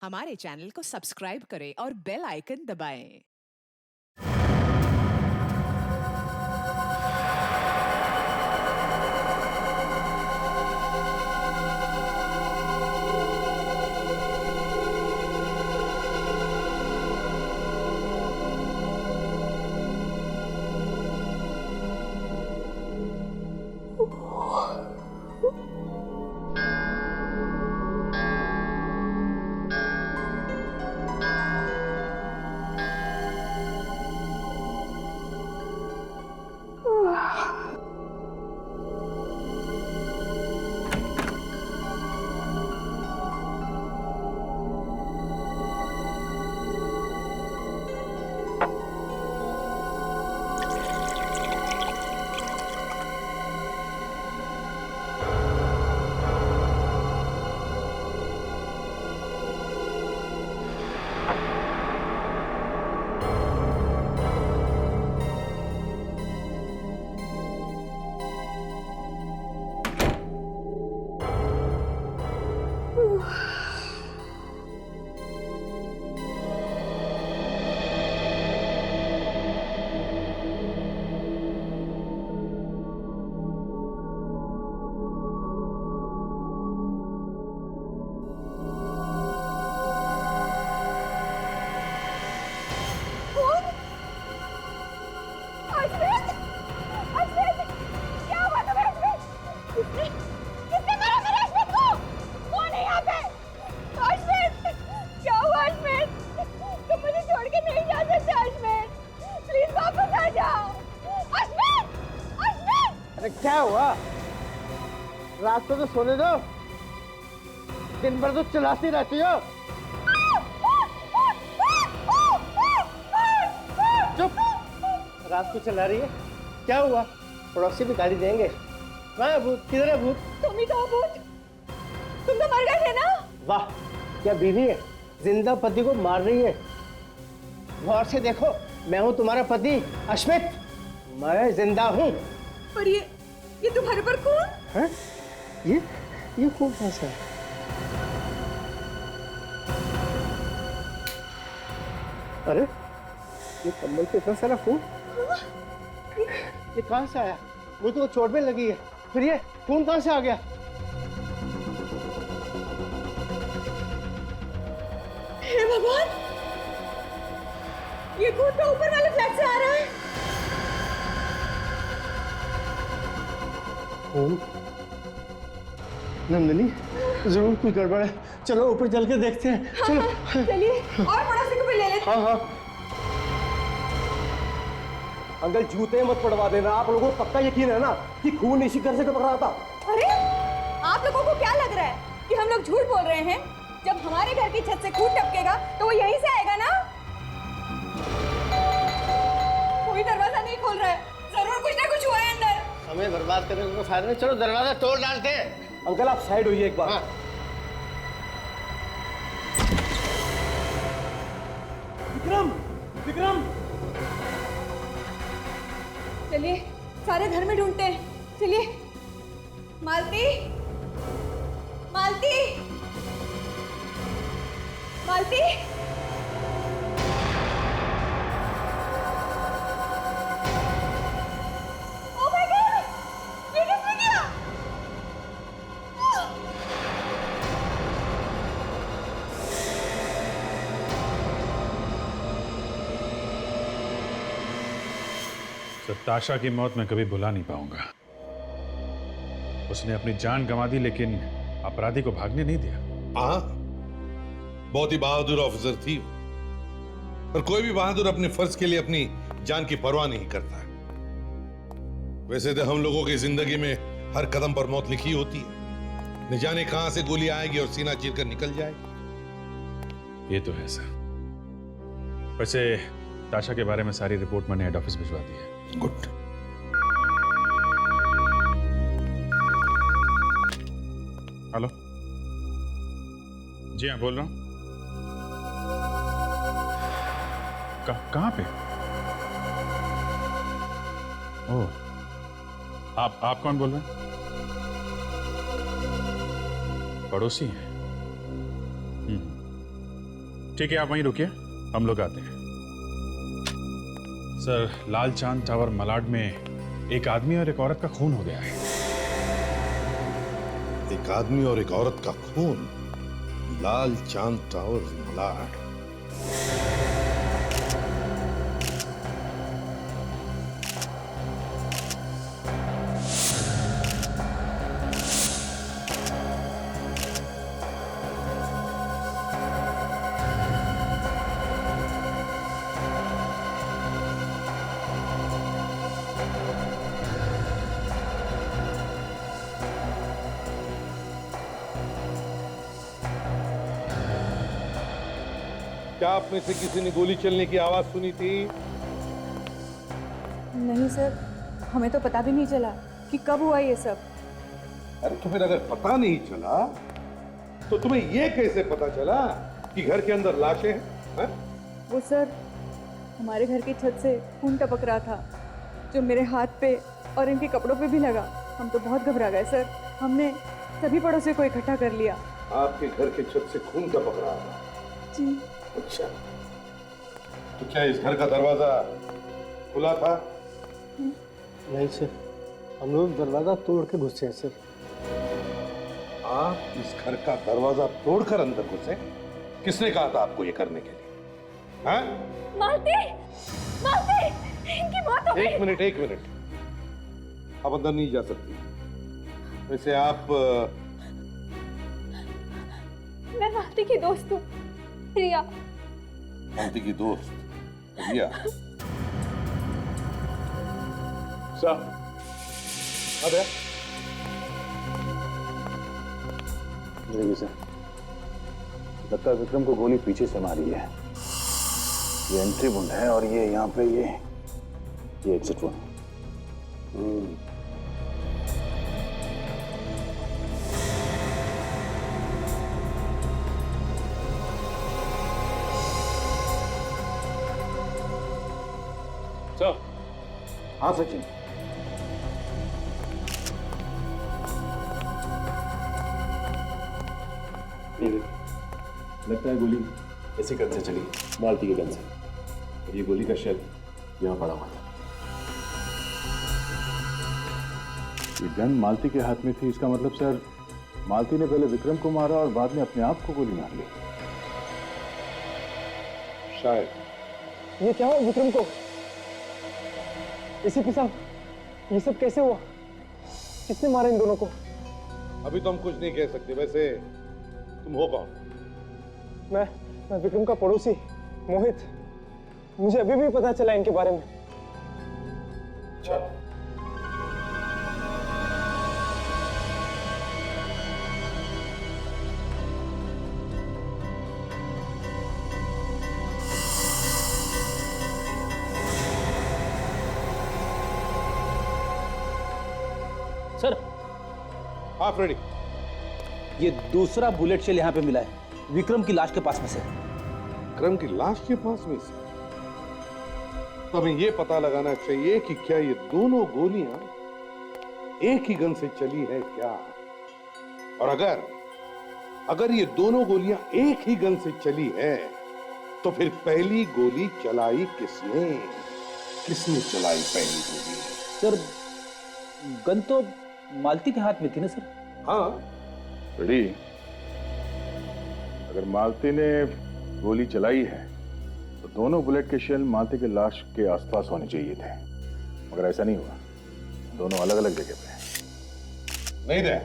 हमारे चैनल को सब्सक्राइब करें और बेल आइकन दबाएं। क्या हुआ? रात को तो सोने दो, दिन भर तो चिल्लाती रहती हो। चुप, रात को चिल्ला रही है, क्या हुआ? पड़ोसी भी गाली देंगे। कहाँ है भूत? किधर है भूत? तुम ही तो हो भूत, तुम तो मर गए थे ना। वाह, क्या बीवी है, जिंदा पति को मार रही है। गौर से देखो, मैं हूँ तुम्हारा पति अश्मित, मैं जिंदा हूँ। पर ये तुम्हारे पर खून है? ये खून कैसा है? अरे ये कम्बल पे इतना सारा खून, ये कहाँ से आया? मुझे तो चोट में लगी है, फिर ये खून कहाँ से आ गया? हे भगवान, ये खून तो ऊपर वाले फ्लैट से आ रहा है। नंदिनी, जरूर कोई गड़बड़ है, चलो ऊपर चल के देखते हैं। चलो चलिए, और पड़ोसी को भी ले लेते। हाँ। अंकल जूते मत पड़वा देना, आप लोगों को पक्का यकीन है ना कि खून इसी घर से टपक रहा था? अरे आप लोगों को क्या लग रहा है कि हम लोग झूठ बोल रहे हैं? जब हमारे घर की छत से खून टपकेगा तो वो यहीं से आएगा ना। कोई दरवाजा नहीं खोल रहा है, जरूर कुछ ना कुछ हुआ है अंदर। हमें बर्बाद करने को फायदा नहीं, चलो दरवाजा तोड़ डालते हैं। अंकल आप साइड होइए एक बार। हाँ। विक्रम, चलिए सारे घर में ढूंढते हैं, चलिए। मालती, मालती, मालती, ओह माय गॉड, ये किसने किया? ताशा की मौत मैं कभी भुला नहीं पाऊंगा। उसने अपनी जान गंवा दी लेकिन अपराधी को भागने नहीं दिया। हाँ, बहुत ही बहादुर ऑफिसर थी, पर कोई भी बहादुर अपने फर्ज के लिए अपनी जान की परवाह नहीं करता। वैसे तो हम लोगों की जिंदगी में हर कदम पर मौत लिखी होती है, न जाने कहां से गोली आएगी और सीना चीर कर निकल जाएगी। ये तो है सर। वैसे ताशा के बारे में सारी रिपोर्ट मैंने हेड ऑफिस भिजवा दी है। गुड। हेलो, जी हाँ बोल रहा हूँ। कहाँ पे? ओह, आप कौन बोल रहे हैं? पड़ोसी हैं? ठीक है, आप वहीं रुकिए, हम लोग आते हैं। सर, लाल चांद टावर मलाड में एक आदमी और एक औरत का खून हो गया है। एक आदमी और एक औरत का खून, लाल चांद टावर मलाड। क्या आप में से किसी ने गोली चलने की आवाज सुनी थी? नहीं सर, हमें तो पता भी नहीं चला कि कब हुआ ये सब। अरे तो फिर अगर पता नहीं चला तो तुम्हें ये कैसे पता चला कि घर के अंदर लाशें हैं? वो सर, हमारे घर की छत से खून टपक रहा था, जो मेरे हाथ पे और इनके कपड़ों पे भी लगा। हम तो बहुत घबरा गए सर। हमने सभी पड़ोसियों को इकट्ठा कर लिया। आपके घर के छत से खून टपक रहा था? जी। अच्छा, तो क्या इस घर का दरवाजा खुला था? नहीं सर, हम लोग दरवाजा तोड़ के घुसे हैं सर। आप इस घर का दरवाजा तोड़कर अंदर घुसे? किसने कहा था आपको ये करने के लिए? हाँ? मालती! मालती! इनकी मौत हो गई। एक मिनट, आप अंदर नहीं जा सकती। वैसे आप मैं मालती की दोस्त हूँ, रिया। मालती की दोस्त रिया? सर, अरे देखिए सर, लगता है विक्रम को गोली पीछे से मारी है। ये एंट्री वुंड है और ये यहाँ पे ये एग्जिट वुंड। सर। हाँ सचिन, लगता है गोली इसी गन से चली, मालती के गन से। और ये गोली का शेल यहाँ पड़ा हुआ था। ये गन मालती के हाथ में थी, इसका मतलब सर मालती ने पहले विक्रम को मारा और बाद में अपने आप को गोली मार ली। शायद। ये क्या हुआ विक्रम को? एसीपी साहब, ये सब कैसे हुआ? किसने मारा इन दोनों को? अभी तो हम कुछ नहीं कह सकते। वैसे तुम हो कौन? मैं विक्रम का पड़ोसी मोहित। मुझे अभी भी पता चला इनके बारे में। अच्छा, सर, हाँ फ्रेडी। ये दूसरा बुलेट शेल यहाँ पे मिला है विक्रम की लाश के पास में से। विक्रम की लाश के पास में से? तो हमें यह पता लगाना चाहिए कि क्या ये दोनों गोलियां एक ही गन से चली है क्या? और अगर ये दोनों गोलियां एक ही गन से चली है तो फिर पहली गोली चलाई किसने? किसने चलाई पहली गोली? सर, गन तो मालती के हाथ में थी ना सर। हाँ, रेडी? अगर मालती ने गोली चलाई है तो दोनों बुलेट के शेल मालती के लाश के आसपास होने चाहिए थे, मगर ऐसा नहीं हुआ। दोनों अलग अलग जगह पे हैं। नहीं दे।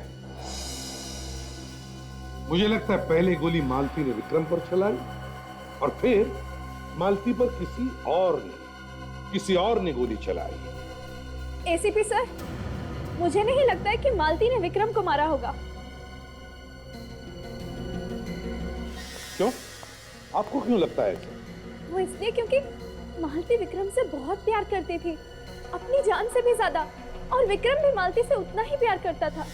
मुझे लगता है पहले गोली मालती ने विक्रम पर चलाई और फिर मालती पर किसी और ने गोली चलाई। एसीपी सर, मुझे नहीं लगता है कि मालती ने विक्रम को मारा होगा। क्यों? आपको क्यों लगता है ऐसा? वो इसलिए क्योंकि मालती विक्रम से बहुत प्यार करती थी, अपनी जान से भी ज्यादा। और विक्रम भी मालती से उतना ही प्यार करता था।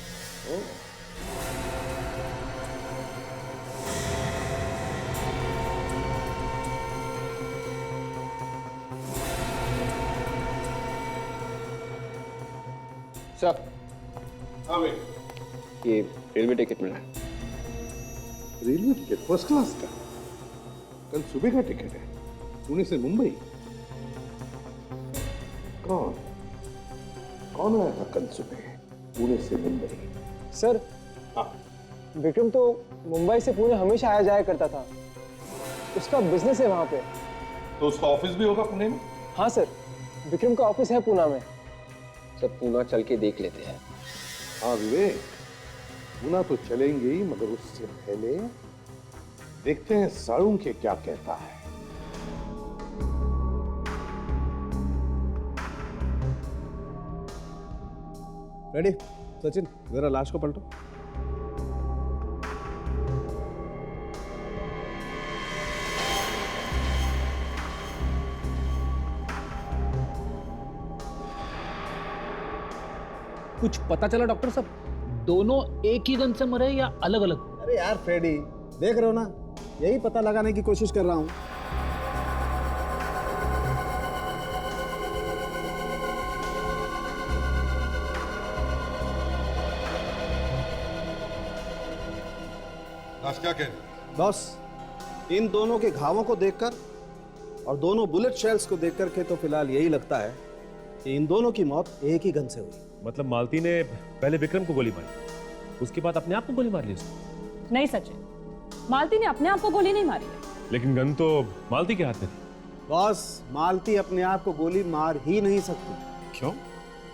सर, हाँ भाई, ये रेलवे टिकट मिला है। रेलवे टिकट फर्स्ट क्लास का? कल सुबह का टिकट है, पुणे से मुंबई। कौन कौन आया था कल सुबह पुणे से मुंबई? सर, हाँ, विक्रम तो मुंबई से पुणे हमेशा आया जाया करता था। उसका बिजनेस है वहां पे। तो उसका ऑफिस भी होगा पुणे में? हाँ सर, विक्रम का ऑफिस है पुणे में। सब पूना चल के देख लेते हैं। हाँ विवेक, पुणे तो चलेंगे ही, मगर उससे पहले देखते हैं साळुंखे क्या कहता है। रेडी सचिन, जरा लाश को पलटो। कुछ पता चला डॉक्टर साहब, दोनों एक ही गन से मरे या अलग अलग? अरे यार फ्रेडी, देख रहे हो ना, यही पता लगाने की कोशिश कर रहा हूं। लाश क्या कह रही? बॉस, इन दोनों के घावों को देखकर और दोनों बुलेट शेल्स को देखकर के तो फिलहाल यही लगता है कि इन दोनों की मौत एक ही गन से हुई। मतलब मालती ने पहले विक्रम को गोली मारी, उसके बाद अपने आप को गोली मार ली उसने? नहीं सचिन, मालती ने अपने आप को गोली नहीं मारी है। लेकिन गन तो मालती के हाथ में थी। बॉस, मालती अपने आप को गोली मार ही नहीं सकती। क्यों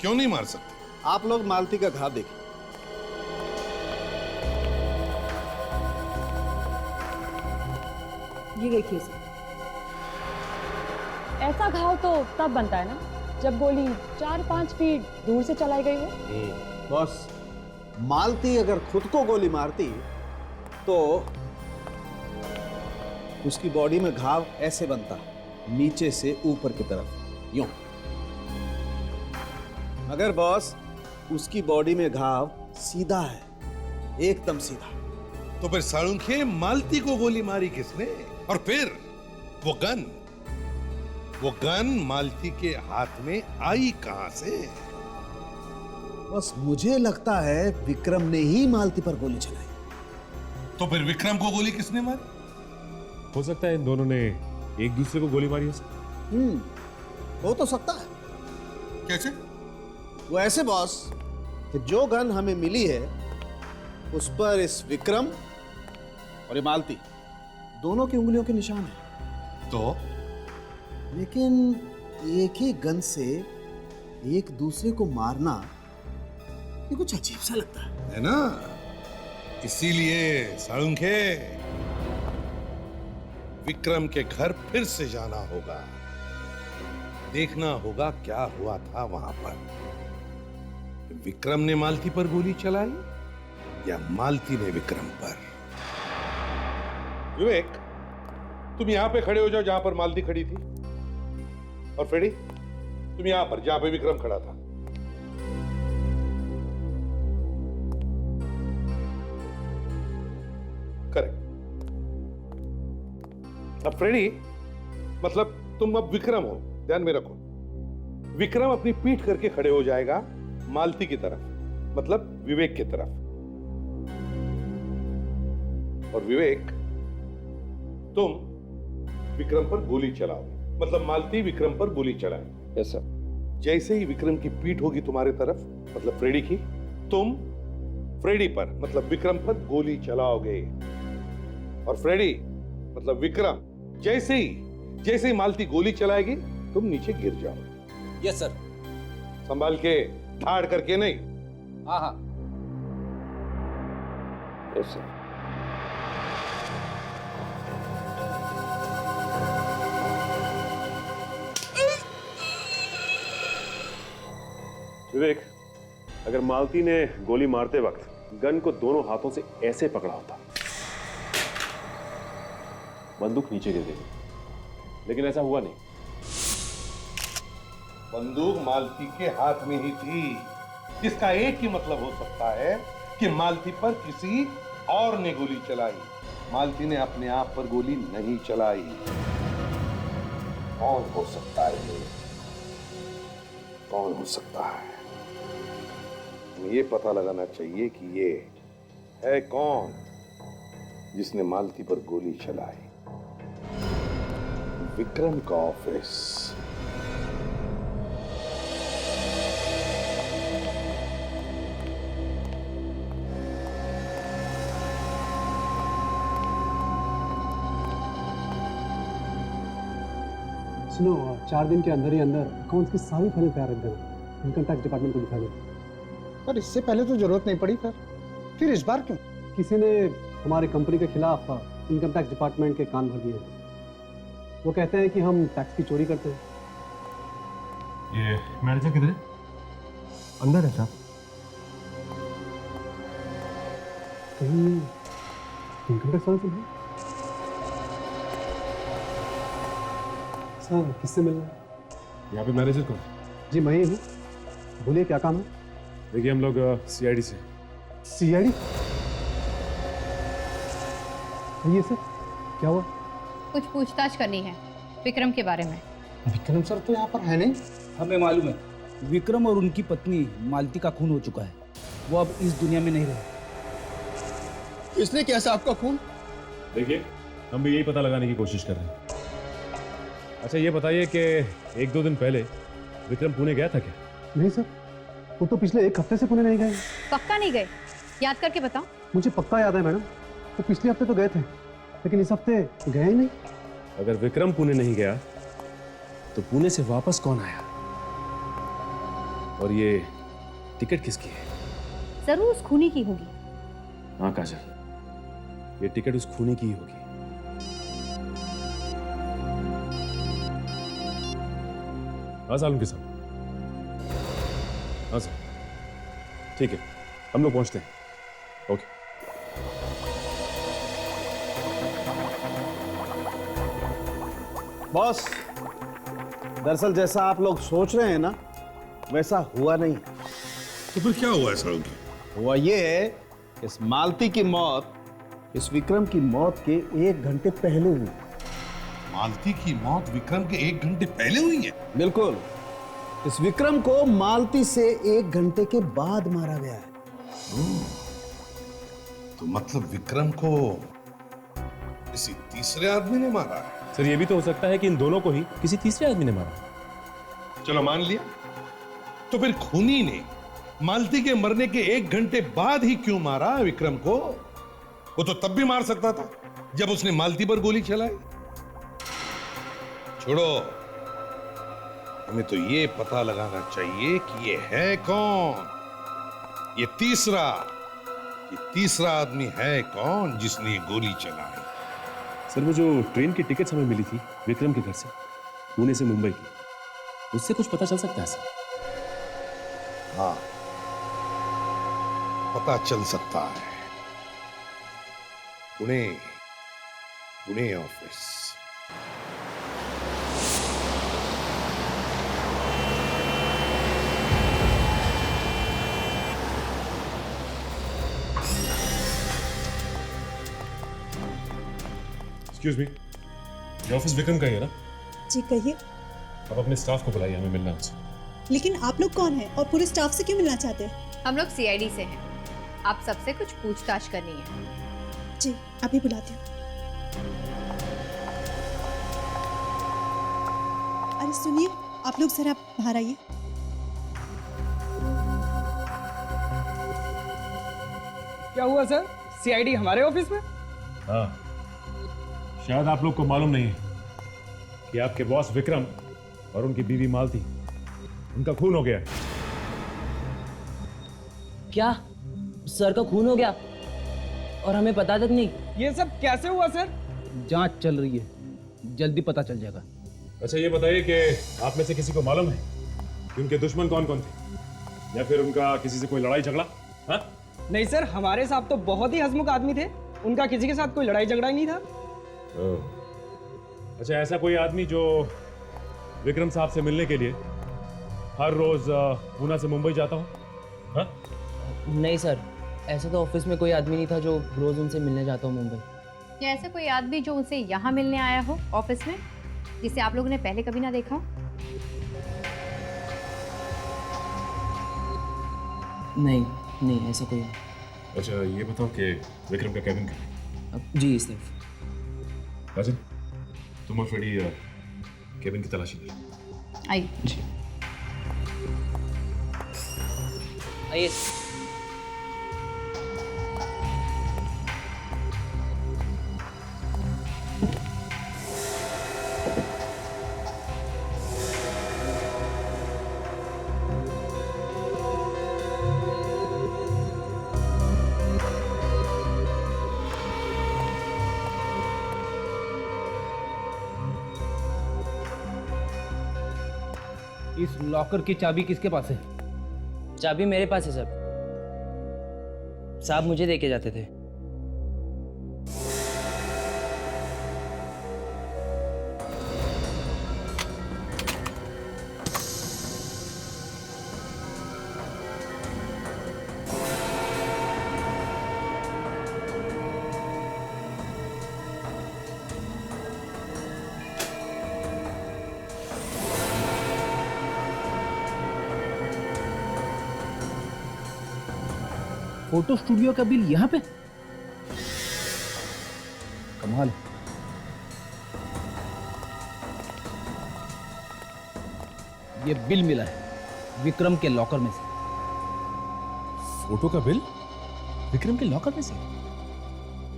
क्यों नहीं मार सकते? आप लोग मालती का घाव देखिए। ये देखिए सर, ऐसा घाव तो तब बनता है ना जब गोली 4-5 फीट दूर से चलाई गई हो। बॉस, मालती अगर खुद को गोली मारती तो उसकी बॉडी में घाव ऐसे बनता, नीचे से ऊपर की तरफ, यूं। मगर बॉस, उसकी बॉडी में घाव सीधा है, एकदम सीधा। तो फिर साळुंखे मालती को गोली मारी किसने? और फिर वो गन मालती के हाथ में आई कहां से? बस मुझे लगता है विक्रम ने ही मालती पर गोली चलाई। तो फिर विक्रम को गोली किसने मारी? हो सकता है इन दोनों ने एक दूसरे को गोली मारी हो सकती। हो तो सकता है। कैसे? वो ऐसे बॉस कि जो गन हमें मिली है उस पर इस विक्रम और ये मालती दोनों की उंगलियों के निशान है। तो लेकिन एक ही गन से एक दूसरे को मारना ये कुछ अजीब सा लगता है ना? इसीलिए साळुंखे, विक्रम के घर फिर से जाना होगा, देखना होगा क्या हुआ था वहां पर। विक्रम ने मालती पर गोली चलाई या मालती ने विक्रम पर? विवेक, तुम यहां पे खड़े हो जाओ जहां पर मालती खड़ी थी, और फ्रेडी तुम यहां पर जहां पे विक्रम खड़ा था। करेक्ट। अब फ्रेडी, मतलब तुम अब विक्रम हो, ध्यान में रखो। विक्रम अपनी पीठ करके खड़े हो जाएगा मालती की तरफ, मतलब विवेक की तरफ। और विवेक, तुम विक्रम पर गोली चलाओ, मतलब मालती विक्रम पर गोली चलाए। Yes sir. जैसे ही विक्रम की पीठ होगी तुम्हारे तरफ, मतलब फ्रेडी की, तुम फ्रेडी पर, मतलब विक्रम पर गोली चलाओगे। और फ्रेडी, मतलब विक्रम, जैसे ही मालती गोली चलाएगी तुम नीचे गिर जाओ। Yes sir. संभाल के, ठाड़ करके नहीं। हाँ हाँ। Yes sir. विवेक, अगर मालती ने गोली मारते वक्त गन को दोनों हाथों से ऐसे पकड़ा होता, बंदूक नीचे गिर गई, लेकिन ऐसा हुआ नहीं। बंदूक मालती के हाथ में ही थी, जिसका एक ही मतलब हो सकता है कि मालती पर किसी और ने गोली चलाई। मालती ने अपने आप पर गोली नहीं चलाई। कौन हो सकता है ये? कौन हो सकता है? हमें ये पता लगाना चाहिए कि ये है कौन जिसने मालती पर गोली चलाई। विक्रम का ऑफिस। सुनो, 4 दिन के अंदर ही अंदर अकाउंट्स की सारी फाइलें तैयार रख देना, इनकम टैक्स डिपार्टमेंट को दिखा देना। पर इससे पहले तो जरूरत नहीं पड़ी, फिर इस बार क्यों? किसी ने हमारी कंपनी के खिलाफ इनकम टैक्स डिपार्टमेंट के कान भर दिए। वो कहते हैं कि हम टैक्स की चोरी करते हैं। ये मैनेजर किधर है? अंदर है साहब। कहीं इनकम टैक्स वाले तो नहीं? सर, किससे मिलना है? यहाँ पे मैनेजर कौन? जी मैं ही हूँ। बोलिए क्या काम है? देखिए हम लोग सीआईडी से। सीआईडी? ये सर क्या हुआ? कुछ पूछताछ करनी है विक्रम के बारे में। विक्रम सर तो यहाँ पर है नहीं। हमें मालूम है विक्रम और उनकी पत्नी मालती का खून हो चुका है। वो अब इस दुनिया में नहीं रहे। इसने कैसे आपका खून? देखिए हम भी यही पता लगाने की कोशिश कर रहे हैं। अच्छा ये बताइए कि 1-2 दिन पहले विक्रम पुणे गया था क्या? नहीं सर, वो तो पिछले 1 हफ्ते से पुणे नहीं गए। पक्का नहीं गए? याद करके बताओ। मुझे पक्का याद है मैडम, वो पिछले हफ्ते तो गए थे, लेकिन इस हफ्ते गए ही नहीं। अगर विक्रम पुणे नहीं गया तो पुणे से वापस कौन आया? और ये टिकट किसकी है? जरूर उस खूनी की होगी। हाँ काजल, ये टिकट उस खूनी की ही होगी। हाँ सालम के साथ। हाँ सर, ठीक है, हम लोग पहुंचते हैं। ओके। बॉस, दरअसल जैसा आप लोग सोच रहे हैं ना, वैसा हुआ नहीं। तो फिर क्या हुआ ऐसा? हुआ ये, इस मालती की मौत इस विक्रम की मौत के 1 घंटे पहले हुई। मालती की मौत विक्रम के 1 घंटे पहले हुई है? बिल्कुल। इस विक्रम को मालती से 1 घंटे के बाद मारा गया है। तो मतलब विक्रम को किसी तीसरे आदमी ने मारा है? सर ये भी तो हो सकता है कि इन दोनों को ही किसी तीसरे आदमी ने मारा। चलो मान लिया, तो फिर खूनी ने मालती के मरने के 1 घंटे बाद ही क्यों मारा विक्रम को? वो तो तब भी मार सकता था जब उसने मालती पर गोली चलाई। छोड़ो, हमें तो ये पता लगाना चाहिए कि ये है कौन। ये तीसरा आदमी है कौन जिसने ये गोली चलाई? सर वो जो ट्रेन की टिकट्स हमें मिली थी विक्रम के घर से पुणे से मुंबई की, उससे कुछ पता चल सकता है सर? हाँ, पता चल सकता है। पुणे ऑफिस। एक्सक्यूज मी, ये ऑफिस विक्रम का ही है ना? जी कहिए। आप अपने स्टाफ को बुलाइए, हमें मिलना है उनसे। लेकिन आप लोग कौन हैं और पूरे स्टाफ से क्यों मिलना चाहते हैं? हम लोग सीआईडी से हैं। आप सबसे कुछ पूछताछ करनी है। जी अभी बुलाती हूँ। अरे सुनिए, आप लोग जरा बाहर आइए। क्या हुआ सर? सीआईडी हमारे ऑफिस में? हाँ, शायद आप लोग को मालूम नहीं है कि आपके बॉस विक्रम और उनकी बीवी मालती, उनका खून हो गया है। क्या? सर का खून हो गया और हमें पता तक नहीं? ये सब कैसे हुआ सर? जांच चल रही है, जल्दी पता चल जाएगा। अच्छा ये बताइए कि आप में से किसी को मालूम है कि उनके दुश्मन कौन कौन थे, या फिर उनका किसी से कोई लड़ाई झगड़ा? हाँ? नहीं सर, हमारे साहब तो बहुत ही हंसमुख आदमी थे। उनका किसी के साथ कोई लड़ाई झगड़ा ही नहीं था। अच्छा, ऐसा कोई आदमी जो विक्रम साहब से मिलने के लिए हर रोज पूना से मुंबई जाता हो? हाँ? नहीं सर, ऐसा तो ऑफिस में कोई आदमी नहीं था जो रोज उनसे मिलने जाता हो मुंबई। या ऐसा कोई आदमी जो उनसे यहाँ मिलने आया हो ऑफिस में, जिसे आप लोगों ने पहले कभी ना देखा हो? नहीं ऐसा कोई नहीं। अच्छा ये बताओ कि विक्रम का कैबिन कहाँ है? जी सिर्फ। राजन, तुम और फ्रेडी केबिन की तलाशी ले लो। आइए आइए। इस लॉकर की चाबी किसके पास है? चाबी मेरे पास है सर। साहब मुझे देके जाते थे। फोटो स्टूडियो का बिल यहाँ पे? कमाल है। ये बिल मिला है विक्रम के लॉकर में से। फोटो का बिल विक्रम के लॉकर में से?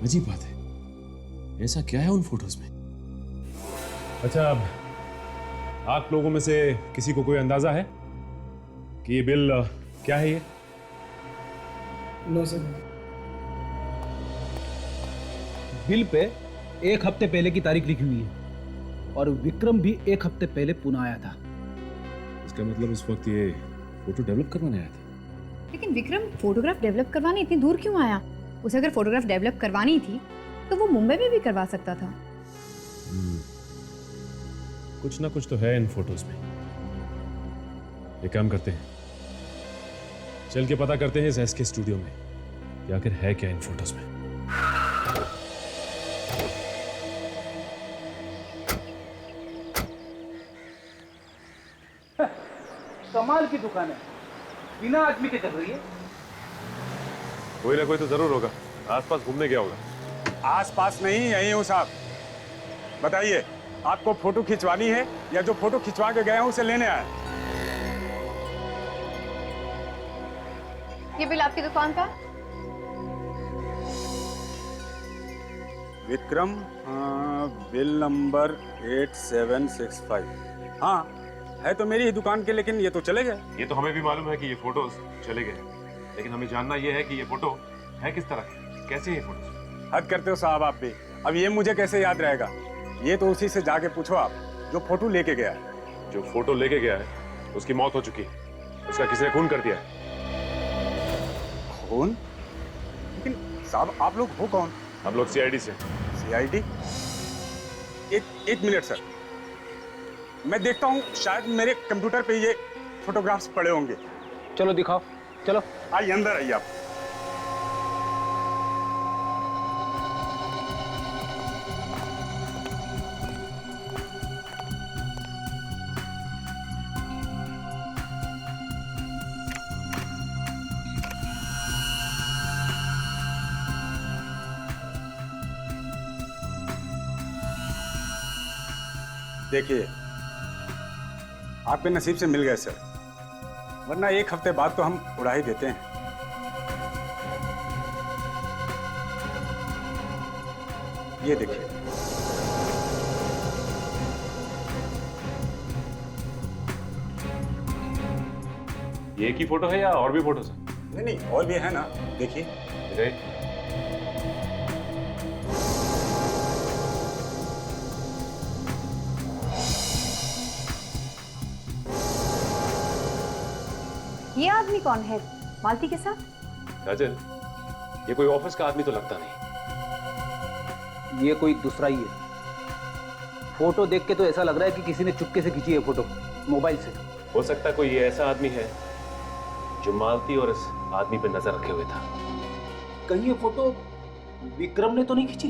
अजीब बात है, ऐसा क्या है उन फोटोज में? अच्छा, अब आप लोगों में से किसी को कोई अंदाजा है कि ये बिल क्या है? ये नो सर। बिल पे 1 हफ्ते पहले की तारीख लिखी हुई है और विक्रम भी 1 हफ्ते पहले पुणे आया था। इसका मतलब उस वक्त ये फोटो डेवलप करवाने आया था। लेकिन विक्रम फोटोग्राफ डेवलप करवाने इतनी दूर क्यों आया? उसे अगर फोटोग्राफ डेवलप करवानी थी तो वो मुंबई में भी करवा सकता था। कुछ ना कुछ तो है इन फोटोज में। एक काम करते हैं, चल के पता करते हैं इस एसके स्टूडियो में कि आखिर है क्या इन फोटोज में। कमाल की दुकान है, बिना आदमी के चल रही है। कोई ना कोई तो जरूर होगा, आसपास घूमने गया होगा। आसपास नहीं, यहीं हूँ साहब। बताइए, आपको फोटो खिंचवानी है या जो फोटो खिंचवा के गए हैं उसे लेने आए? ये बिल आपकी दुकान का? Vikram, bill number 8765। हाँ, है तो मेरी ही दुकान के, लेकिन ये तो चले गए। ये तो हमें भी मालूम है कि ये फोटोज चले गए, लेकिन हमें जानना ये है कि ये फोटो है किस तरह के, कैसे ये फोटोज? हद करते हो साहब आप भी। अब ये मुझे कैसे याद रहेगा? ये तो उसी से जाके पूछो आप जो फोटो लेके गया है। जो फोटो लेके गया है उसकी मौत हो चुकी है, उसका किसी ने खून कर दिया है। खून? लेकिन साहब आप लोग हो कौन? हम लोग सीआईडी से। सीआईडी? एक मिनट सर, मैं देखता हूँ, शायद मेरे कंप्यूटर पे ये फोटोग्राफ्स पड़े होंगे। चलो दिखाओ, चलो। आइए अंदर आइए आप। देखिए, आपके नसीब से मिल गए सर, वरना 1 हफ्ते बाद तो हम उड़ा ही देते हैं। ये देखिए। ये एक ही फोटो है या और भी फोटोज हैं? नहीं, और भी है ना, देखिए। ये आदमी कौन है मालती के साथ? काजल, ये कोई ऑफिस का आदमी तो लगता नहीं। ये कोई दूसरा ही है। फोटो देख के तो ऐसा लग रहा है कि किसी ने चुपके से खींची है फोटो, मोबाइल से। हो सकता है कोई ये ऐसा आदमी है जो मालती और इस आदमी पे नजर रखे हुए था। कहीं ये फोटो विक्रम ने तो नहीं खींची?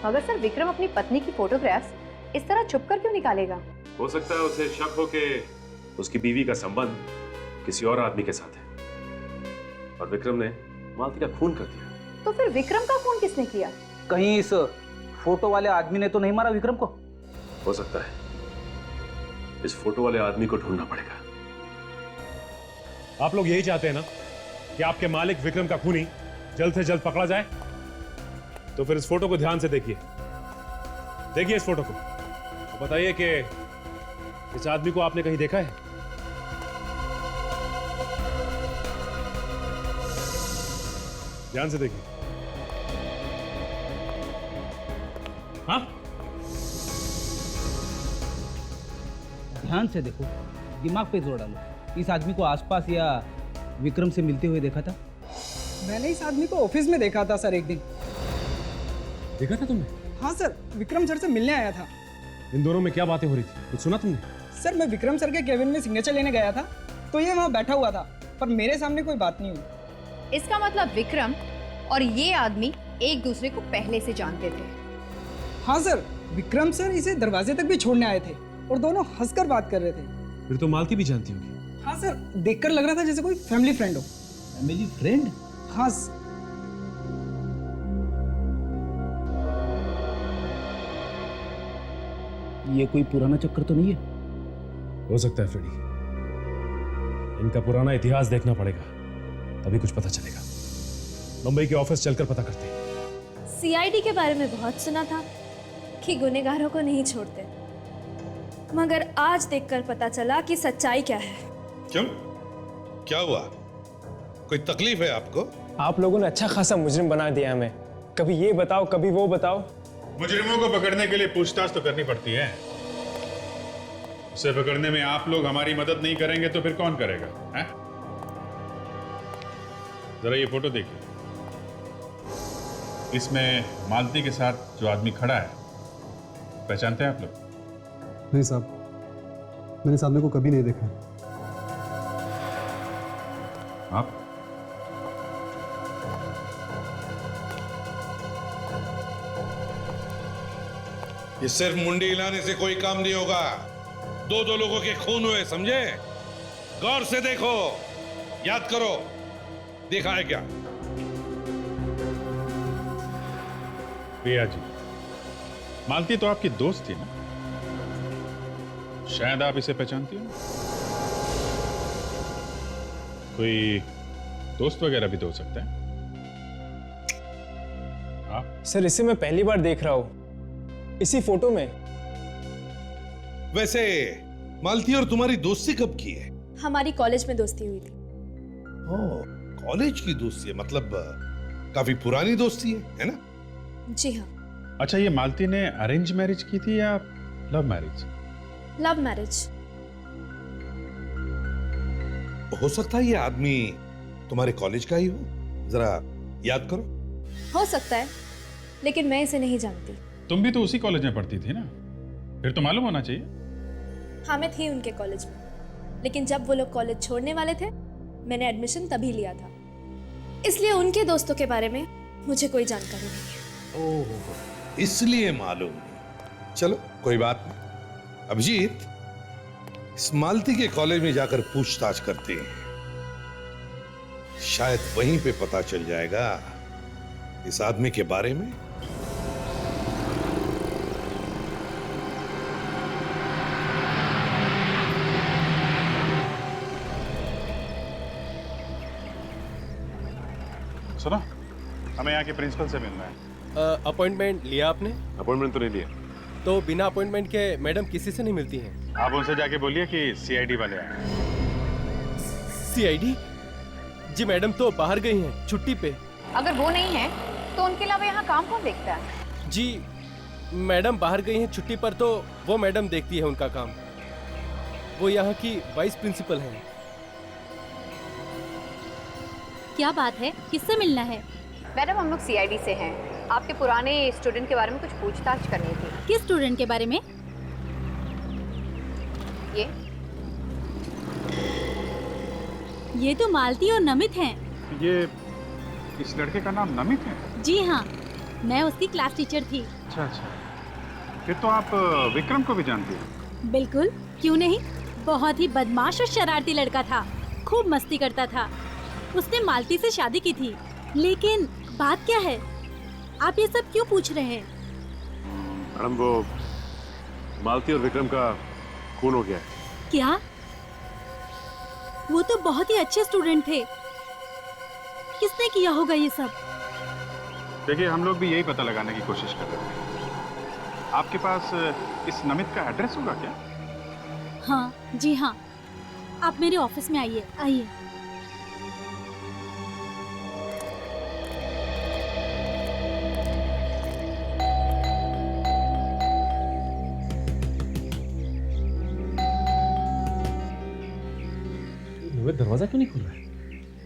मगर सर, विक्रम अपनी पत्नी की फोटोग्राफ्स इस तरह छुपकर क्यों निकालेगा? हो सकता है उसे शक हो कि उसकी बीवी का संबंध किसी और आदमी के साथ है और विक्रम ने मालती का खून कर दिया। तो फिर विक्रम का खून किसने किया? कहीं इस फोटो वाले आदमी ने तो नहीं मारा विक्रम को? हो सकता है, इस फोटो वाले आदमी को ढूंढना पड़ेगा। आप लोग यही चाहते हैं ना कि आपके मालिक विक्रम का खूनी जल्द से जल्द पकड़ा जाए? तो फिर इस फोटो को ध्यान से देखिए। देखिए इस फोटो को, तो बताइए कि इस आदमी को आपने कहीं देखा है? ध्यान से देखिए। हाँ, ध्यान से देखो, दिमाग पे जोर डालो। इस आदमी को आसपास या विक्रम से मिलते हुए देखा था? मैंने इस आदमी को ऑफिस में देखा था सर, एक दिन। देखा था तुमने? हाँ सर, विक्रम सर से मिलने आया था। इन दोनों में क्या बातें हो रही थी, कुछ सुना तुमने? सर मैं विक्रम सर के केबिन में सिग्नेचर लेने गया था, तो ये वहाँ बैठा हुआ था, पर मेरे सामने कोई बात नहीं हुई। इसका मतलब विक्रम और ये आदमी एक दूसरे को पहले से जानते थे। हाँ सर, विक्रम सर इसे दरवाजे तक भी छोड़ने आए थे और दोनों हंसकर बात कर रहे थे। फिर तो मालती भी जानती होगी। हाँ सर, देखकर लग रहा था जैसे कोई फैमिली फ्रेंड हो। Family friend? हाँ। ये कोई पुराना चक्कर तो नहीं है? हो सकता है फ्रेडी, इनका पुराना इतिहास देखना पड़ेगा, तभी कुछ पता चलेगा। मुंबई के ऑफिस चलकर पता करते हैं। सीआईडी के बारे में बहुत सुना था कि गुनहगारों को नहीं छोड़ते, मगर आज देखकर पता चला कि सच्चाई क्या है। क्यों, क्या हुआ? कोई तकलीफ है आपको? आप लोगों ने अच्छा खासा मुजरिम बना दिया हमें। कभी ये बताओ, कभी वो बताओ। मुजरिमों को पकड़ने के लिए पूछताछ तो करनी पड़ती है। उसे पकड़ने में आप लोग हमारी मदद नहीं करेंगे तो फिर कौन करेगा? हैं? जरा ये फोटो देखिए। इसमें मालती के साथ जो आदमी खड़ा है, पहचानते हैं आप लोग? नहीं साहब, मैंने इस आदमी को कभी नहीं देखा। आप? ये सिर्फ मुंडी हिलाने से कोई काम नहीं होगा। दो लोगों के खून हुए, समझे? गौर से देखो, याद करो, देखा है क्या? प्रिया जी, मालती तो आपकी दोस्त थी ना? शायद आप इसे पहचानती हो। कोई दोस्त वगैरह भी तो हो सकता है। आप? सर इसे मैं पहली बार देख रहा हूं, इसी फोटो में। वैसे मालती और तुम्हारी दोस्ती कब की है? हमारी कॉलेज में दोस्ती हुई थी। कॉलेज की दोस्ती है, मतलब काफी पुरानी दोस्ती है ना? जी हाँ। अच्छा, ये मालती ने अरेंज मैरिज की थी या लव मैरिज? Love marriage. हो सकता है ये आदमी तुम्हारे कॉलेज का ही हो, जरा याद करो। हो सकता है, लेकिन मैं इसे नहीं जानती। तुम भी तो उसी कॉलेज में पढ़ती थी ना, फिर तो मालूम होना चाहिए। हाँ, मैं थी उनके कॉलेज में, लेकिन जब वो लोग कॉलेज छोड़ने वाले थे, मैंने एडमिशन तभी लिया था। इसलिए उनके दोस्तों के बारे में मुझे कोई जानकारी नहीं है। ओह, इसलिए मालूम नहीं। चलो कोई बात नहीं। अभिजीत, इस मालती के कॉलेज में जाकर पूछताछ करते हैं, शायद वहीं पे पता चल जाएगा इस आदमी के बारे में। सुनो, हमें यहाँ के प्रिंसिपल से मिलना है। अपॉइंटमेंट लिया आपने? अपॉइंटमेंट तो नहीं लिया। तो बिना अपॉइंटमेंट के मैडम किसी से नहीं मिलती हैं। आप उनसे जाके बोलिए कि सीआईडी वाले आए। सीआईडी? जी मैडम तो बाहर गई हैं, छुट्टी पे। अगर वो नहीं है तो उनके अलावा यहाँ काम कौन देखता है? जी मैडम बाहर गई हैं छुट्टी पर, तो वो मैडम देखती है उनका काम। वो यहाँ की वाइस प्रिंसिपल हैं। क्या बात है, किससे मिलना है? मैडम, हम लोग सीआईडी से हैं। आपके पुराने स्टूडेंट के बारे में कुछ पूछताछ करनी थी। किस स्टूडेंट के बारे में? ये तो मालती और नमित हैं। ये इस लड़के का नाम नमित है? जी हाँ, मैं उसकी क्लास टीचर थी। अच्छा अच्छा, फिर तो आप विक्रम को भी जानती हो? बिल्कुल, क्यों नहीं। बहुत ही बदमाश और शरारती लड़का था, खूब मस्ती करता था। उसने मालती से शादी की थी। लेकिन बात क्या है, आप ये सब क्यों पूछ रहे हैं? मैडम, वो मालती और विक्रम का खून हो गया है। क्या? वो तो बहुत ही अच्छे स्टूडेंट थे। किसने किया होगा ये सब? देखिए, हम लोग भी यही पता लगाने की कोशिश कर रहे थे। आपके पास इस नमित का एड्रेस होगा क्या? हाँ जी हाँ, आप मेरे ऑफिस में आइए। आइए। दरवाजा क्यों नहीं खुल रहा है?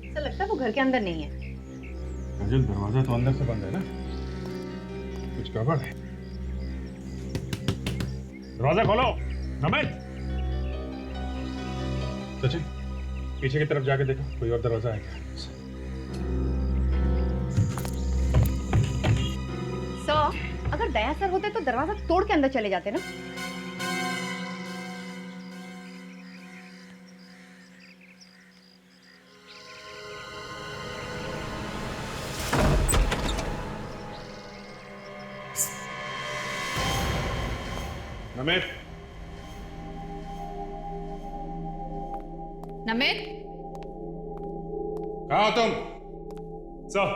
ऐसा लगता है वो घर के अंदर नहीं है। अंजल, दरवाजा तो अंदर से बंद है ना, कुछ गड़बड़ है। दरवाजा खोलो। नमित, सचिन पीछे की तरफ जाके देखो, कोई और दरवाजा है क्या? सर, अगर दया सर होते तो दरवाजा तोड़ के अंदर चले जाते ना। नमित, नमित, कहाँ हो तुम? सर,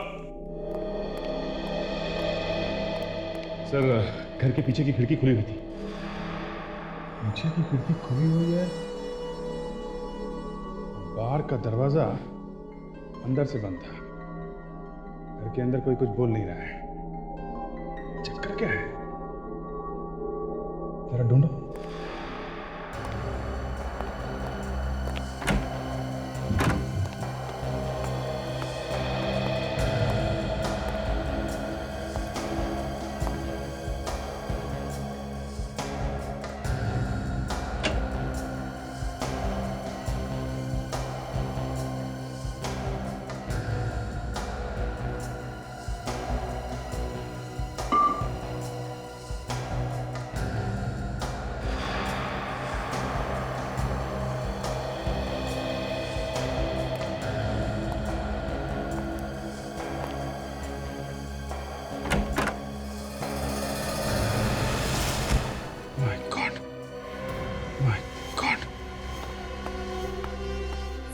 घर के पीछे की खिड़की खुली हुई थी। पीछे की खिड़की खुली हुई है, बाहर का दरवाजा अंदर से बंद था। घर के अंदर कोई कुछ बोल नहीं रहा है। चक्कर क्या है? जरा ढूंढो।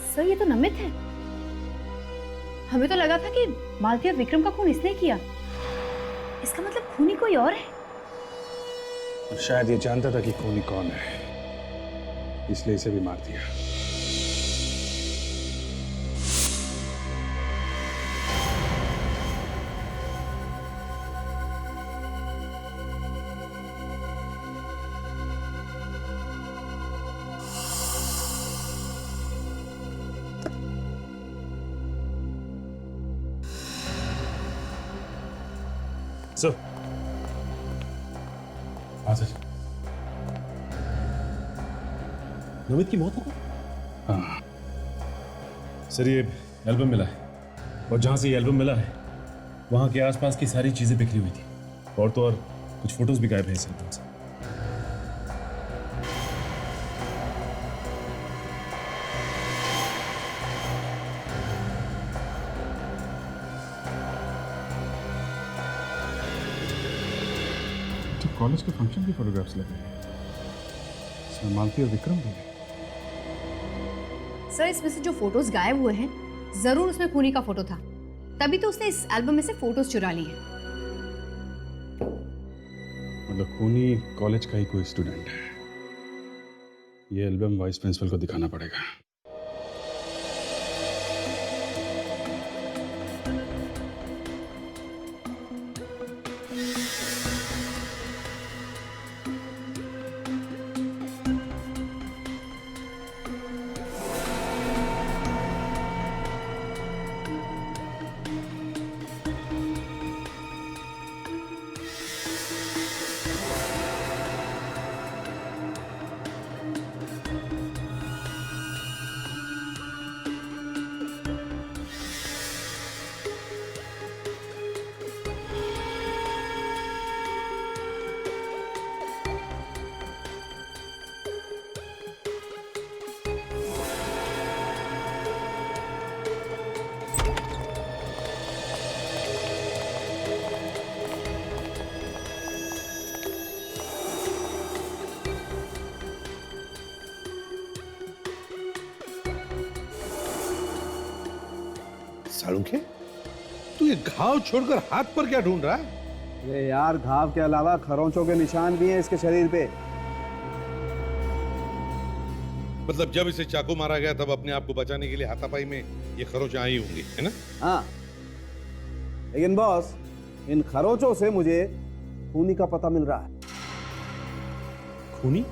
सर, ये तो नमित है। हमें तो लगा था कि मालती और विक्रम का खून इसने किया। इसका मतलब खूनी कोई और है। शायद ये जानता था कि खूनी कौन है, इसलिए इसे भी मार दिया। सर, हाँ सर, नमित की मौत हो गई? हाँ सर, ये एल्बम मिला है और जहाँ से ये एल्बम मिला है वहाँ के आसपास की सारी चीजें बिखरी हुई थी और तो और कुछ फोटोज भी गायब हैं इस एल्बम से। कॉलेज के फंक्शन की फोटोग्राफ्स लगे हैं, इसमें मालती और विक्रम भी हैं। सर, इसमें से जो फोटोज गायब हुए हैं, जरूर उसमें खूनी का फोटो था। तभी तो उसने इस एल्बम में से फोटोज चुरा लिए हैं। मतलब खूनी कॉलेज का ही कोई स्टूडेंट है। ये एल्बम वाइस प्रिंसिपल को दिखाना पड़ेगा। सालुंखे, तू ये घाव छोड़कर हाथ पर क्या ढूंढ रहा है? अरे यार, घाव के अलावा खरोंचों के निशान भी हैं इसके शरीर पे। मतलब जब इसे चाकू मारा गया तब अपने आप को बचाने के लिए हाथापाई में ये खरोंच आई होंगी, है ना? हाँ, लेकिन बॉस, इन खरोंचों से मुझे खूनी का पता मिल रहा है। खूनी?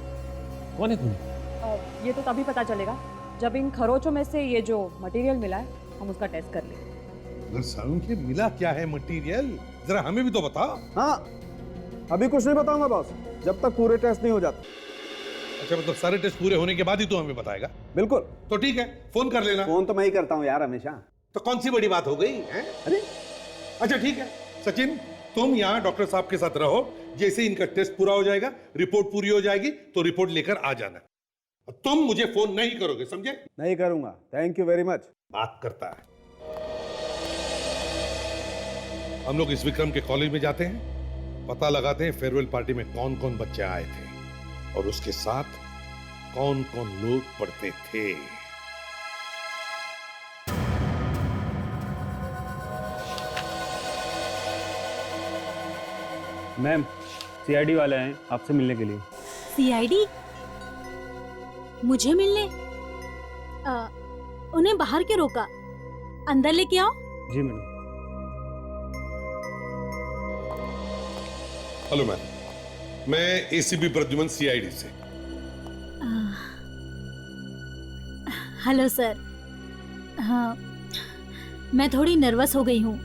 कौन है खूनी? ये तो तभी पता चलेगा जब इन खरोचों में से ये जो मटेरियल मिला है हम उसका टेस्ट कर लें। अगर सालुंखे मिला क्या है मटेरियल, जरा हमें भी तो बता। हाँ, अभी कुछ नहीं बताऊंगा बॉस, जब तक पूरे टेस्ट नहीं हो जाते। अच्छा, मतलब सारे टेस्ट पूरे होने के बाद ही तू हमें बताएगा? बिल्कुल। तो ठीक है, फोन कर लेना। फोन तो मैं ही करता हूँ यार हमेशा। तो कौन सी बड़ी बात हो गई है? अरे अच्छा ठीक है सचिन, तुम यहाँ डॉक्टर साहब के साथ रहो। जैसे इनका टेस्ट पूरा हो जाएगा, रिपोर्ट पूरी हो जाएगी तो रिपोर्ट लेकर आ जाना। तुम मुझे फोन नहीं करोगे, समझे? नहीं करूंगा। Thank you very much. बात करता है। हम लोग इस विक्रम के कॉलेज में जाते हैं, पता लगाते हैं फेयरवेल पार्टी में कौन कौन बच्चे आए थे और उसके साथ कौन कौन लोग पढ़ते थे। मैम, सीआईडी वाले हैं आपसे मिलने के लिए। सीआईडी? मुझे मिलने? उन्हें बाहर क्यों रोका? अंदर लेके आओ। जी मैडम। हेलो मैम, मैं एसीपी प्रद्युमन सीआईडी से। Hello sir. हाँ, मैं थोड़ी नर्वस हो गई हूँ।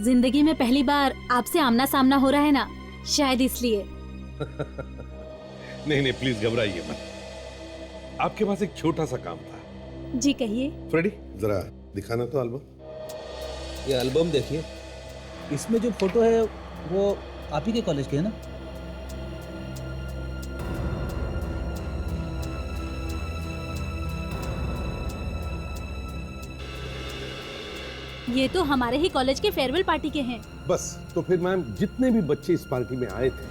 जिंदगी में पहली बार आपसे आमना सामना हो रहा है ना, शायद इसलिए। नहीं नहीं, प्लीज घबराइए मत। आपके पास एक छोटा सा काम था। जी कहिए। फ्रेडी, जरा दिखाना तो एल्बम। ये एल्बम देखिए, इसमें जो फोटो है वो आप ही के कॉलेज के है ना? ये तो हमारे ही कॉलेज के फेयरवेल पार्टी के हैं। बस, तो फिर मैम जितने भी बच्चे इस पार्टी में आए थे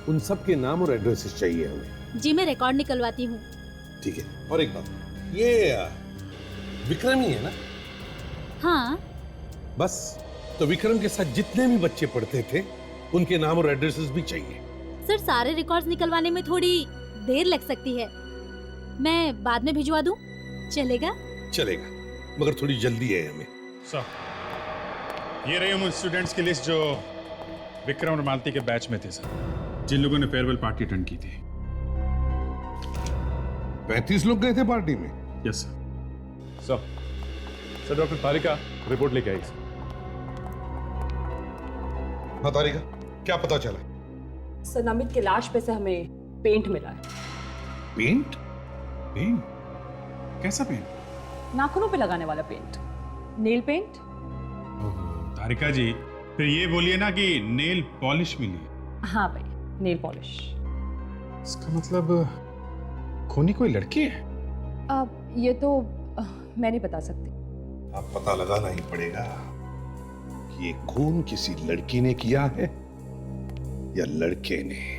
उन सब के नाम और एड्रेसेस चाहिए हमें। जी मैं रिकॉर्ड निकलवाती हूँ। ठीक है। और एक बात, ये विक्रम ही है ना? हाँ। बस, तो विक्रम के साथ जितने भी बच्चे पढ़ते थे उनके नाम और एड्रेसेस भी चाहिए। सर, सारे रिकॉर्ड्स निकलवाने में थोड़ी देर लग सकती है, मैं बाद में भिजवा दूं? चलेगा? चलेगा, मगर थोड़ी जल्दी है हमें। ये रही उन स्टूडेंट्स की लिस्ट जो विक्रम और मालती के बैच में थे सर, जिन लोगों ने फेयरवेल पार्टी अटेंड की थी। 35 लोग गए थे पार्टी में? Yes sir. सर डॉक्टर तारिका रिपोर्ट लेके आई सर। हाँ तारिका, क्या पता चला? सर, नमित के लाश पे से हमें पेंट मिला है। पेंट? पेंट? कैसा पेंट? नाखूनों पे लगाने वाला पेंट, नेल पेंट। तारिका जी, फिर ये बोलिए ना कि नेल पॉलिश मिली है। हाँ भाई, नेल पॉलिश। इसका मतलब खूनी कोई लड़की है? अब ये तो मैं नहीं बता सकती। अब पता लगाना ही पड़ेगा कि ये खून किसी लड़की ने किया है या लड़के ने।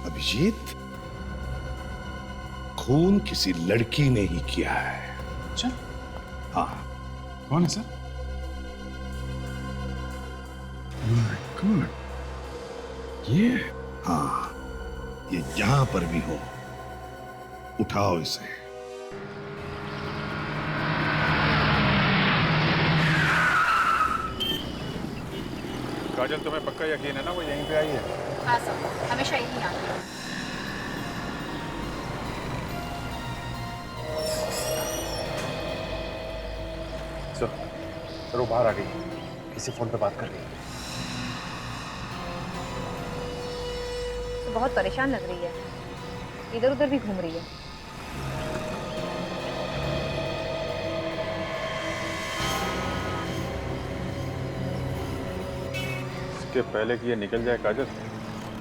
अभिजीत, खून किसी लड़की ने ही किया है। अच्छा? हाँ। कौन है सर? गुड। ये? हाँ, ये जहां पर भी हो, उठाओ इसे। काजल, तुम्हें पक्का यकीन है ना वो यहीं पे आई है? हाँ सर, हमेशा यही आती है। सर वो बाहर आ गई, किसी फोन पे बात कर रही है। बहुत परेशान लग रही है, इधर उधर भी घूम रही है। इसके पहले कि ये निकल जाए काजल,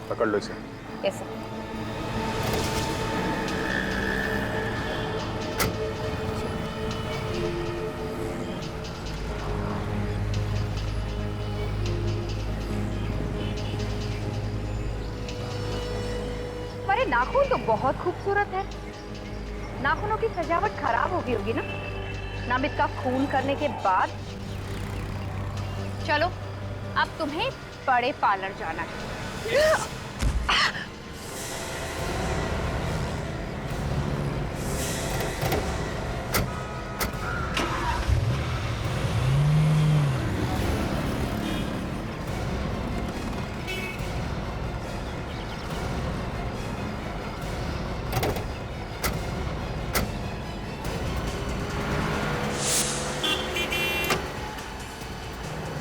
पकड़ लो इसे। कैसे? तुम्हारे नाखून तो बहुत खूबसूरत है। नाखूनों की सजावट खराब हो गई होगी ना नमित का खून करने के बाद। चलो अब तुम्हें बड़े पार्लर जाना है।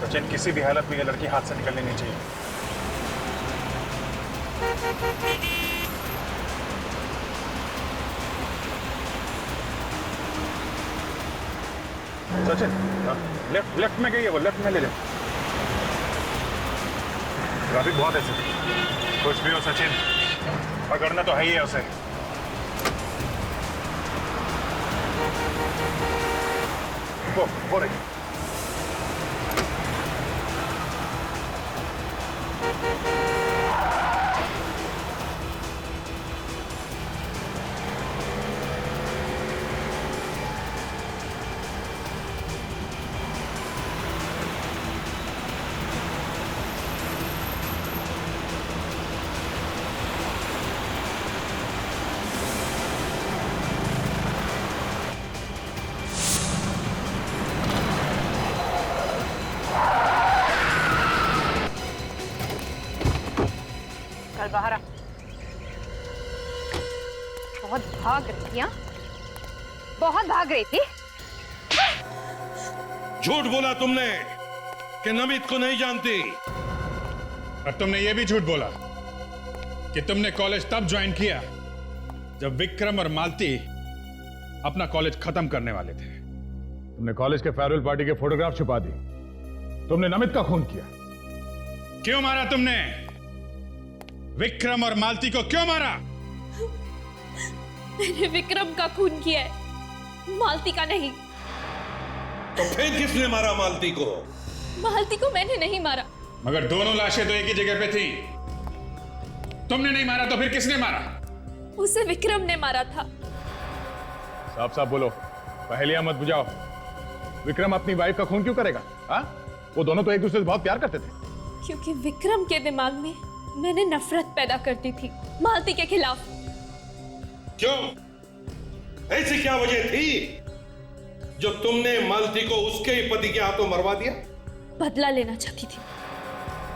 सचिन, किसी भी हालत में ये लड़की हाथ से निकलनी नहीं चाहिए। सचिन, लेफ्ट में गई है वो, लेफ्ट में ले ले। ट्रैफिक बहुत है सचिन। कुछ भी हो सचिन, पकड़ना तो है ही है उसे। वो हो रही। बाहर आ। बहुत भाग रही थी, बहुत भाग रही थी। झूठ बोला तुमने कि नमित को नहीं जानती। और तुमने ये भी झूठ बोला कि तुमने कॉलेज तब ज्वाइन किया जब विक्रम और मालती अपना कॉलेज खत्म करने वाले थे। तुमने कॉलेज के फेयरवेल पार्टी के फोटोग्राफ छुपा दी। तुमने नमित का खून किया। क्यों मारा तुमने? विक्रम और मालती को क्यों मारा? मैंने विक्रम का खून किया है, मालती का नहीं। तो फिर किसने मारा मालती को? मालती को मैंने नहीं मारा। मगर दोनों लाशें तो एक ही जगह पे थी। तुमने नहीं मारा तो फिर किसने मारा? उसे विक्रम ने मारा था। साफ साफ बोलो, पहेलियां मत बुझाओ। विक्रम अपनी वाइफ का खून क्यों करेगा? हाँ, वो दोनों तो एक दूसरे से बहुत प्यार करते थे। क्योंकि विक्रम के दिमाग में मैंने नफरत पैदा कर दी थी मालती के खिलाफ। क्यों? ऐसी क्या वजह थी जो तुमने मालती को उसके ही पति के हाथों मरवा दिया? बदला लेना चाहती थी।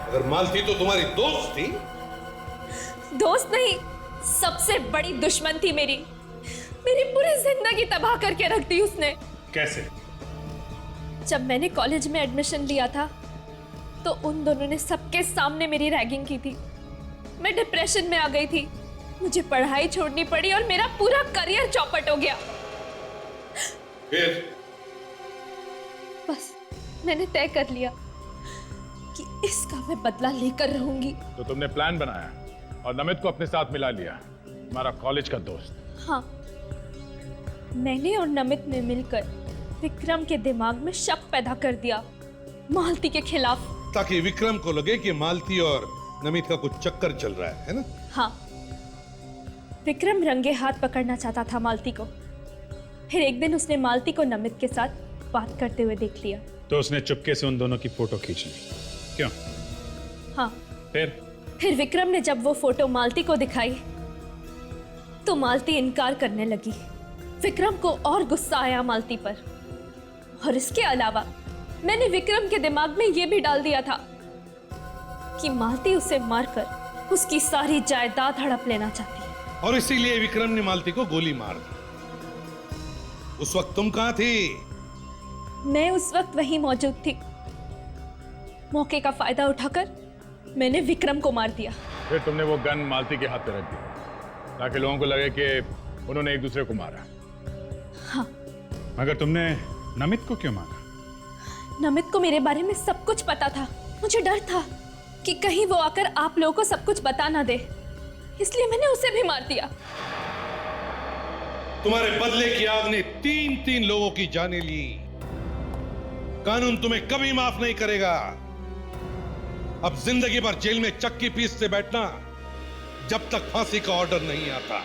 अगर मालती तो तुम्हारी दोस्त थी। दोस्त नहीं, सबसे बड़ी दुश्मन थी मेरी। मेरी पूरी जिंदगी तबाह करके रख दी उसने। कैसे? जब मैंने कॉलेज में एडमिशन लिया था तो उन दोनों ने सबके सामने मेरी रैगिंग की थी। मैं डिप्रेशन में आ गई थी, मुझे पढ़ाई छोड़नी पड़ी और मेरा पूरा करियर चौपट हो गया। फिर? बस मैंने तय कर लिया कि इसका मैं बदला लेकर रहूंगी। तो तुमने प्लान बनाया और नमित को अपने साथ मिला लिया, हमारा कॉलेज का दोस्त। हाँ, मैंने और नमित ने मिलकर विक्रम के दिमाग में शक पैदा कर दिया मालती के खिलाफ, ताकि विक्रम को लगे कि मालती और नमित का कुछ चक्कर चल रहा है ना? हाँ, विक्रम रंगे हाथ पकड़ना चाहता था मालती को। फिर एक दिन उसने मालती को नमित के साथ बात करते हुए देख लिया। तो उसने चुपके से उन दोनों की फोटो खींच ली। क्यों? हाँ। फिर विक्रम ने जब वो फोटो मालती को दिखाई तो मालती इनकार करने लगी। विक्रम को और गुस्सा आया मालती पर, और इसके अलावा मैंने विक्रम के दिमाग में यह भी डाल दिया था कि मालती उसे मारकर उसकी सारी जायदाद हड़प लेना चाहती है। और इसीलिए विक्रम ने मालती को गोली मार दी। उस वक्त तुम कहां थी? मैं उस वक्त वहीं मौजूद थी। मौके का फायदा उठाकर मैंने विक्रम को मार दिया। फिर तुमने वो गन मालती के हाथ पे रख दी ताकि लोगों को लगे कि उन्होंने एक दूसरे को मारा। हाँ। मगर तुमने नमित को क्यों मारा? नमित को मेरे बारे में सब कुछ पता था। मुझे डर था कि कहीं वो आकर आप लोगों को सब कुछ बता ना दे, इसलिए मैंने उसे भी मार दिया। तुम्हारे बदले की आग ने 3 लोगों की जानें ली। कानून तुम्हें कभी माफ नहीं करेगा। अब जिंदगी भर जेल में चक्की पीसते बैठना जब तक फांसी का ऑर्डर नहीं आता।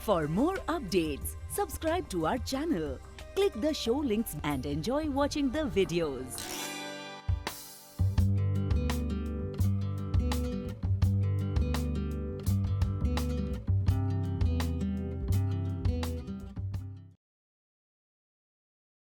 For more updates, subscribe to our channel, click the show links and enjoy watching the videos.